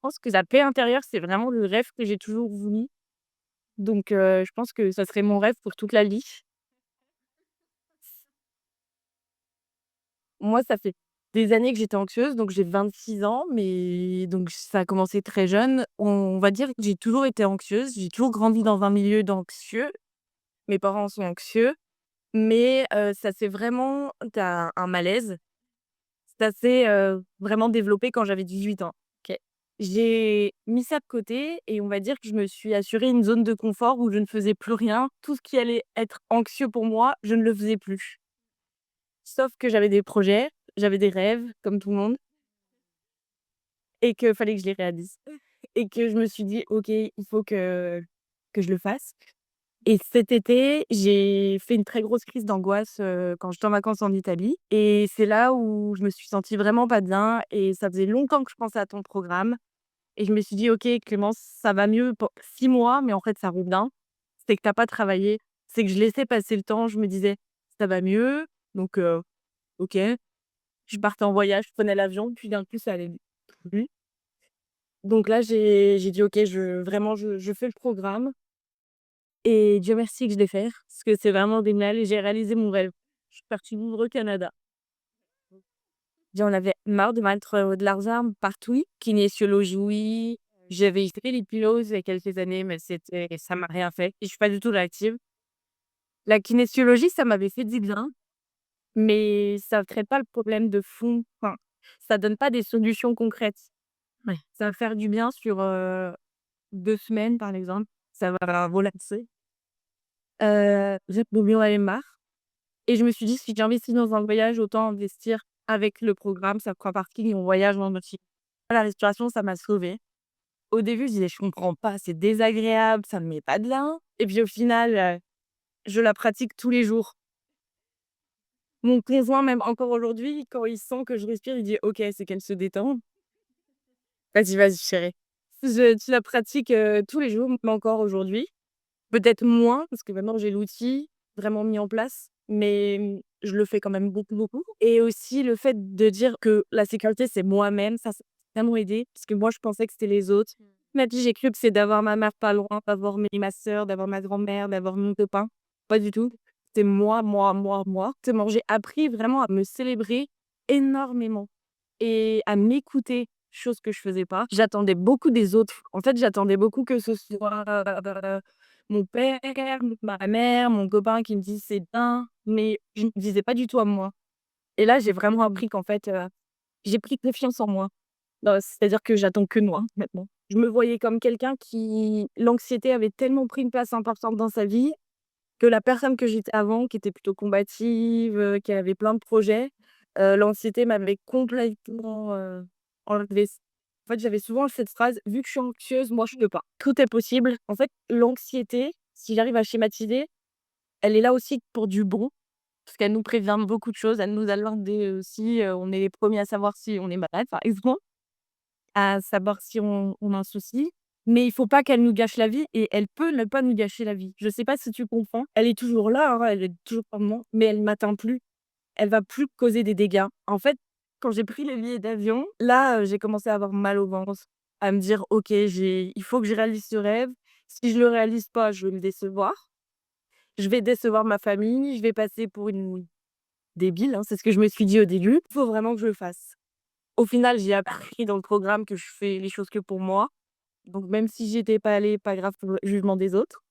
pense que la paix intérieure, c'est vraiment le rêve que j'ai toujours voulu. Donc je pense que ça serait mon rêve pour toute la vie. Moi, ça fait des années que j'étais anxieuse, donc j'ai 26 ans, mais donc ça a commencé très jeune. On va dire que j'ai toujours été anxieuse, j'ai toujours grandi dans un milieu d'anxieux. Mes parents sont anxieux, mais ça s'est vraiment tu un malaise, ça s'est, vraiment développé quand j'avais 18 ans. OK. J'ai mis ça de côté et on va dire que je me suis assuré une zone de confort où je ne faisais plus rien. Tout ce qui allait être anxieux pour moi, je ne le faisais plus. Sauf que j'avais des projets, j'avais des rêves comme tout le monde et que fallait que je les réalise et que je me suis dit: «OK, il faut que je le fasse». Et cet été, j'ai fait une très grosse crise d'angoisse, quand j'étais en vacances en Italie et c'est là où je me suis sentie vraiment pas bien et ça faisait longtemps que je pensais à ton programme et je me suis dit: «OK Clémence, ça va mieux pour 6 mois, mais en fait ça revient. C'est que tu as pas travaillé». C'est que je laissais passer le temps, je me disais: «Ça va mieux», donc OK. Je partais en voyage, je prenais l'avion, puis d'un coup ça allait plus. Donc là j'ai dit: «OK, je fais le programme». Et Dieu merci que je l'ai fait, parce que c'est vraiment génial et j'ai réalisé mon rêve. Je suis partie vivre au Canada. J'en avais marre de mettre, de l'argent partout. Kinésiologie, oui. J'avais essayé l'hypnose il y a quelques années, mais ça m'a rien fait et je suis pas du tout réactive. La kinésiologie, ça m'avait fait du bien, mais ça traite pas le problème de fond. Enfin, ça donne pas des solutions concrètes. Ouais. Ça va faire du bien sur, 2 semaines, par exemple. Ça va relaxer. J'en avais marre. Et je me suis dit: «Si j'investis dans un voyage, autant investir avec le programme, ça fera partie de mon voyage dans notre la respiration, ça m'a sauvée. Au début, je disais: «Je comprends pas, c'est désagréable, ça me met pas bien» et puis au final, je la pratique tous les jours. Mon conjoint, même encore aujourd'hui, quand il sent que je respire, il dit: «OK, c'est qu'elle se détend. Vas-y, vas-y chérie». Tu la pratiques, tous les jours, même encore aujourd'hui. Peut-être moins, parce que maintenant j'ai l'outil vraiment mis en place, mais je le fais quand même beaucoup, beaucoup et aussi le fait de dire que la sécurité, c'est moi-même, ça m'a vraiment aidé parce que moi, je pensais que c'était les autres. Ma vie, j'ai cru que c'est d'avoir ma mère pas loin, d'avoir ma sœur, d'avoir ma grand-mère, d'avoir mon copain. Pas du tout. C'est moi, moi, moi, moi. Justement, j'ai appris vraiment à me célébrer énormément et à m'écouter, chose que je faisais pas. J'attendais beaucoup des autres. En fait, j'attendais beaucoup que ce soit, mon père, ma mère, mon copain qui me disent: «C'est bien», mais je me disais pas du tout à moi et là, j'ai vraiment appris qu'en fait, j'ai pris confiance en moi. C'est-à-dire que j'attends que de moi, maintenant. Je me voyais comme quelqu'un qui l'anxiété avait tellement pris une place importante dans sa vie que la personne que j'étais avant, qui était plutôt combative, qui avait plein de projets, l'anxiété m'avait complètement, enlevée. En fait, j'avais souvent cette phrase: «Vu que je suis anxieuse, moi je peux pas». Tout est possible. En fait, l'anxiété, si j'arrive à schématiser, elle est là aussi pour du bon, parce qu'elle nous prévient de beaucoup de choses. Elle nous alerte si, on est les premiers à savoir si on est malade, par exemple, à savoir si on a un souci. Mais il faut pas qu'elle nous gâche la vie et elle peut ne pas nous gâcher la vie. Je sais pas si tu comprends? Elle est toujours là, hein, elle est toujours comme moi, mais elle m'atteint plus. Elle va plus causer des dégâts. En fait, quand j'ai pris les billets d'avion, là, j'ai commencé à avoir mal au ventre, à me dire: «OK, il faut que je réalise ce rêve. Si je le réalise pas, je vais me décevoir. Je vais décevoir ma famille, je vais passer pour une débile», hein, c'est ce que je me suis dit au début. Il faut vraiment que je le fasse. Au final, j'ai appris dans le programme que je fais les choses que pour moi. Donc même si j'y étais pas allée, pas grave pour le jugement des autres.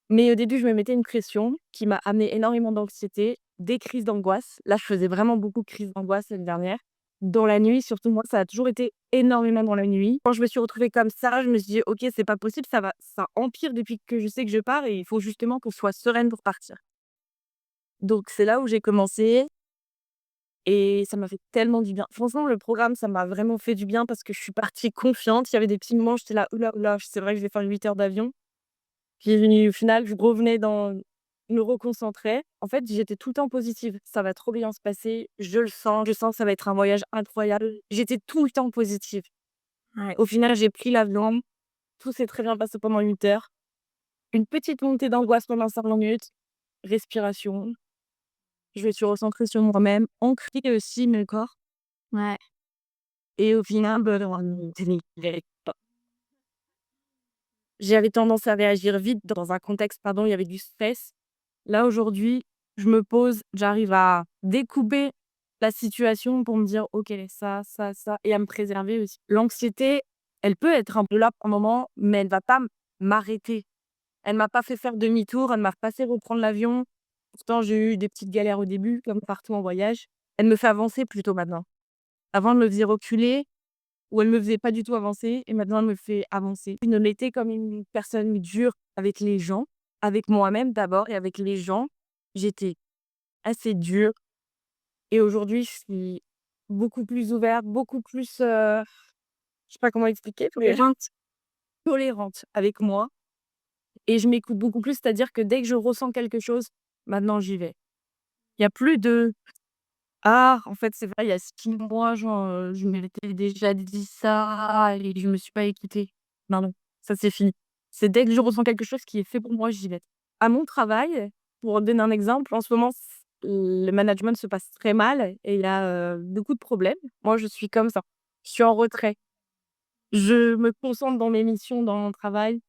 Mais au début, je me mettais une pression qui m'a amené énormément d'anxiété, des crises d'angoisse. Là, je faisais vraiment beaucoup de crises d'angoisse l'année dernière. Dans la nuit, surtout moi, ça a toujours été énormément dans la nuit. Quand je me suis retrouvée comme ça, je me suis dit: «OK, c'est pas possible, ça empire depuis que je sais que je pars et il faut justement qu'on soit sereine pour partir». Donc c'est là où j'ai commencé et ça m'a fait tellement du bien. Franchement, le programme, ça m'a vraiment fait du bien parce que je suis partie confiante. Il y avait des petits moments, j'étais là: «Ouh là, ouh là, c'est vrai que je vais faire 8 heures d'avion». Puis au final, je revenais dans me reconcentrer. En fait, j'étais tout le temps positive. Ça va trop bien se passer, je le sens, je sens que ça va être un voyage incroyable. J'étais tout le temps positive. Ouais. Au final, j'ai pris l'avion, tout s'est très bien passé pendant 8 heures. Une petite montée d'angoisse pendant 5 minutes, respiration. Je me suis recentrée sur moi-même, ancrer aussi mon corps. Ouais. et au final, j'avais tendance à réagir vite dans un contexte, pardon, il y avait du stress. Là, aujourd'hui, je me pose, j'arrive à découper la situation pour me dire: «OK, ça» et à me préserver aussi. L'anxiété, elle peut être un peu là pour un moment, mais elle va pas m'arrêter. Elle m'a pas fait faire demi-tour, elle m'a pas fait reprendre l'avion. Pourtant, j'ai eu des petites galères au début, comme partout en voyage. Elle me fait avancer plutôt maintenant. Avant, elle me faisait reculer ou elle me faisait pas du tout avancer et maintenant, elle me fait avancer. Je ne l'étais comme une personne dure avec les gens, avec moi-même d'abord et avec les gens. J'étais assez dure et aujourd'hui, je suis beaucoup plus ouverte, beaucoup plus, je sais pas comment expliquer, tolérante avec moi et je m'écoute beaucoup plus. C'est-à-dire que dès que je ressens quelque chose, maintenant j'y vais. Il y a plus de: «Ah, en fait, c'est vrai, il y a 6 mois, genre, je m'étais déjà dit ça et je me suis pas écoutée». Non, non, ça c'est fini. C'est dès que je ressens quelque chose qui est fait pour moi, j'y vais. À mon travail, pour donner un exemple, en ce moment, le management se passe très mal et il y a, beaucoup de problèmes. Moi, je suis comme ça. Je suis en retrait. Je me concentre dans mes missions, dans mon travail.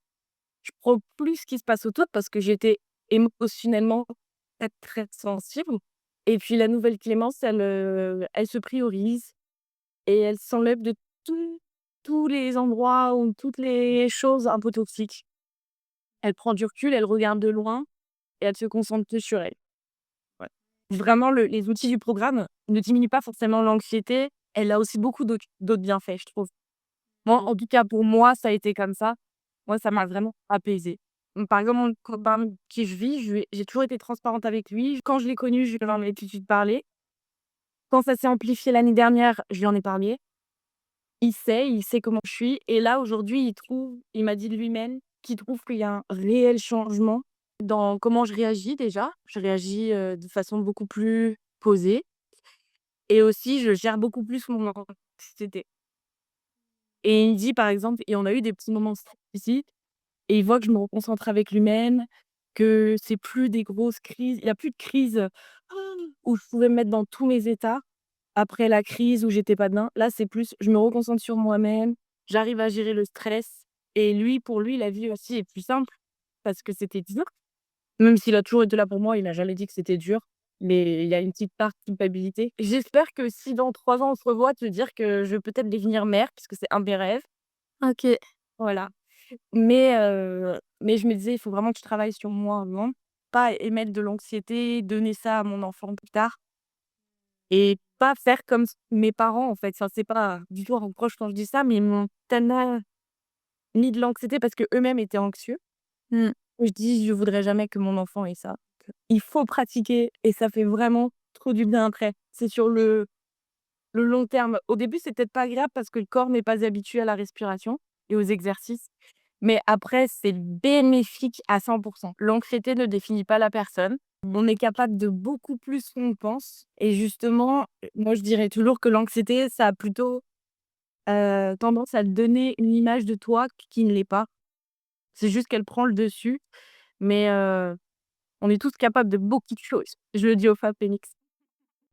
Je prends plus ce qui se passe autour parce que j'étais émotionnellement très, très sensible et puis la nouvelle Clémence, elle se priorise et elle s'enlève de tous les endroits ou toutes les choses un peu toxiques. Elle prend du recul, elle regarde de loin et elle se concentre que sur elle. Ouais. Vraiment les outils du programme ne diminuent pas forcément l'anxiété, elle a aussi beaucoup d'autres bienfaits, je trouve. Moi, en tout cas, pour moi, ça a été comme ça. Moi, ça m'a vraiment apaisée. Par exemple, mon copain avec qui je vis, j'ai toujours été transparente avec lui. Quand je l'ai connu, je lui en ai tout de suite parlé. Quand ça s'est amplifié l'année dernière, je lui en ai parlé. Il sait comment je suis et là, aujourd'hui, il m'a dit de lui-même qu'il trouve qu'il y a un réel changement dans comment je réagis déjà. Je réagis, de façon beaucoup plus posée et aussi je gère beaucoup plus mon anxiété et il me dit, par exemple et on a eu des petits moments de stress ici. Et il voit que je me reconcentre avec lui-même, que c'est plus des grosses crises. Il y a plus de crise, où je pouvais me mettre dans tous mes états. Après la crise où j'étais pas bien, là, c'est plus je me reconcentre sur moi-même, j'arrive à gérer le stress et lui, pour lui, la vie aussi est plus simple parce que c'était dur. Même s'il a toujours été là pour moi, il a jamais dit que c'était dur, mais il y a une petite part de culpabilité. J'espère que si dans 3 ans on se revoit, te dire que je vais peut-être devenir mère puisque c'est un de mes rêves. OK. Voilà. Mais je me disais: «Il faut vraiment que je travaille sur moi avant, pas émettre de l'anxiété, donner ça à mon enfant plus tard et pas faire comme mes parents, en fait». Enfin, c'est pas du tout un reproche quand je dis ça, mais ils m'ont tellement mis de l'anxiété parce qu'eux-mêmes étaient anxieux. Mmh. Je dis: «Je voudrais jamais que mon enfant ait ça». Il faut pratiquer et ça fait vraiment trop du bien après. C'est sur le long terme. Au début, c'est peut-être pas agréable parce que le corps n'est pas habitué à la respiration et aux exercices. Mais après, c'est bénéfique à 100. L'anxiété ne définit pas la personne. On est capable de beaucoup plus qu'on pense et justement, moi je dirais toujours que l'anxiété, ça a plutôt, tendance à donner une image de toi qui ne l'est pas. C'est juste qu'elle prend le dessus, mais on est tous capables de beaucoup de choses. Je le dis aux femmes Phoenix.